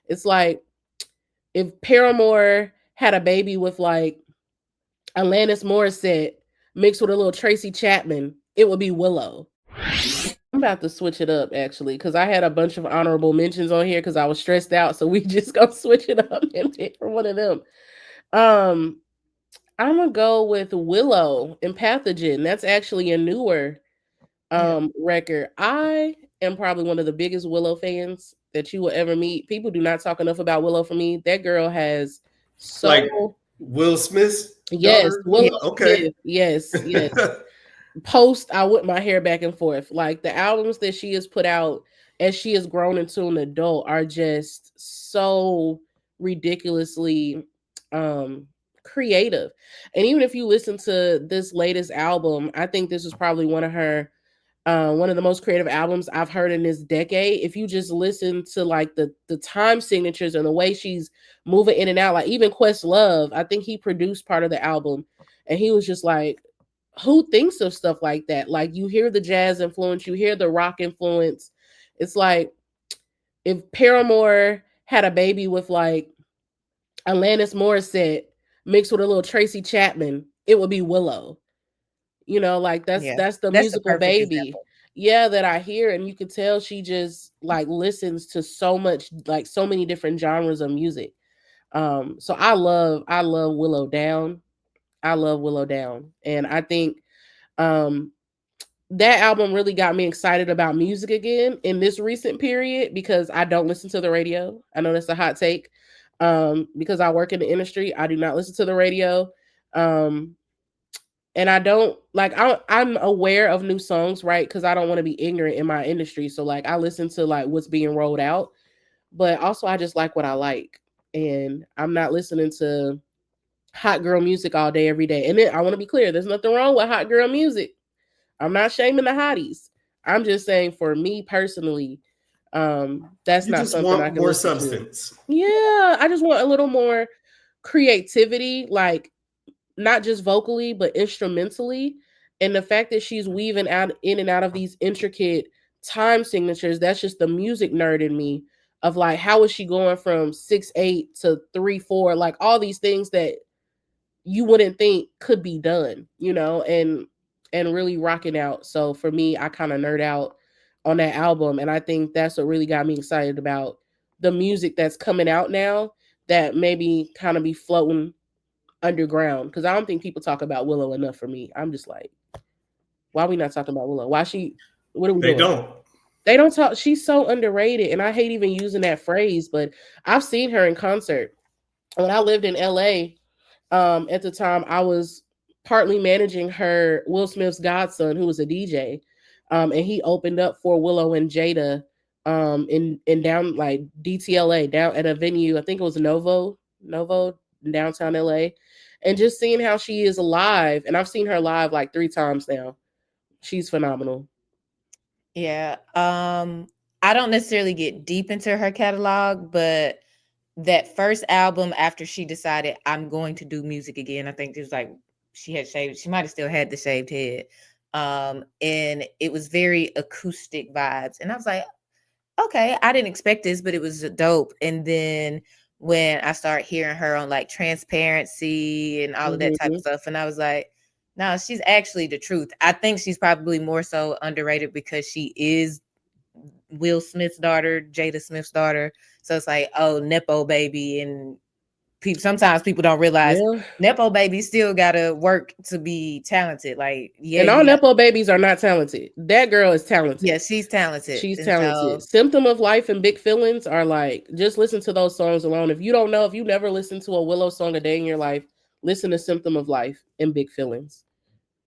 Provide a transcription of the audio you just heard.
It's like if Paramore had a baby with like Alanis Morissette mixed with a little Tracy Chapman, it would be Willow. I'm about to switch it up actually because I had a bunch of honorable mentions on here because I was stressed out. So we just gonna switch it up and pick for one of them. Um, I'm gonna go with Willow and Pathogen. That's actually a newer record. I am probably one of the biggest Willow fans that you will ever meet. People do not talk enough about Willow for me. That girl has Like so Will Smith's yes, daughter? Willow Okay. Smith. Yes, yes. Post, I whip my hair back and forth. Like the albums that she has put out as she has grown into an adult are just so ridiculously um creative. And even if you listen to this latest album, I think this is probably one of the most creative albums I've heard in this decade. If you just listen to like the time signatures and the way she's moving in and out, like even Questlove, I think he produced part of the album, and he was just like, who thinks of stuff like that? Like you hear the jazz influence, you hear the rock influence. It's like if Paramore had a baby with like Alanis Morissette mixed with a little Tracy Chapman, it would be Willow. You know, like Yeah, that's the that's the musical perfect baby. example. Yeah, that I hear, and you can tell she just like listens to so much, like so many different genres of music. So I love Willow Down. I love Willow Down, and I think um that album really got me excited about music again in this recent period because I don't listen to the radio. I know that's a hot take. Because I work in the industry, I do not listen to the radio. Um, and I don't like I'm aware of new songs, right? Because I don't want to be ignorant in my industry. So like I listen to like what's being rolled out, but also I just like what I like. And I'm not listening to hot girl music all day, every day. And then I want to be clear, there's nothing wrong with hot girl music. I'm not shaming the hotties. I'm just saying for me personally, that's You not just something I want can more listen to. substance. Yeah, I just want a little more creativity, like not just vocally but instrumentally. And the fact that she's weaving out in and out of these intricate time signatures, that's just the music nerd in me of like how is she going from 6/8 to 3/4, like all these things that you wouldn't think could be done, and really rocking out. So for me, I kind of nerd out on that album, and I think that's what really got me excited about the music that's coming out now that maybe kind of be floating underground because I don't think people talk about Willow enough for me. I'm just like, why are we not talking about Willow? What are we They doing? don't. They don't talk. She's so underrated, and I hate even using that phrase, but I've seen her in concert. When I lived in LA, at the time I was partly managing her Will Smith's godson, who was a DJ, and he opened up for Willow and Jada, in down like DTLA down at a venue. I think it was Novo in downtown LA, and just seeing how she is live, and I've seen her live like 3 times now. She's phenomenal. Yeah. I don't necessarily get deep into her catalog, but that first album after she decided I'm going to do music again, I think it was like she had shaved, she might have still had the shaved head. And it was very acoustic vibes. And I was like, okay, I didn't expect this, but it was dope. And then when I started hearing her on like Transparency and all of that type of Hmm. stuff, and I was like, no, she's actually the truth. I think she's probably more so underrated because she is Will Smith's daughter, Jada Smith's daughter. So it's like, oh, Nepo baby. And people, sometimes people don't realize Yeah, Nepo baby still gotta work to be talented. Like, yeah, and all you got, Nepo babies are not talented. That girl is talented. yeah, she's talented. She's And talented. so Symptom of Life and Big Feelings are like, just listen to those songs alone. If you don't know, if you never listened to a Willow song a day in your life, listen to Symptom of Life and Big Feelings.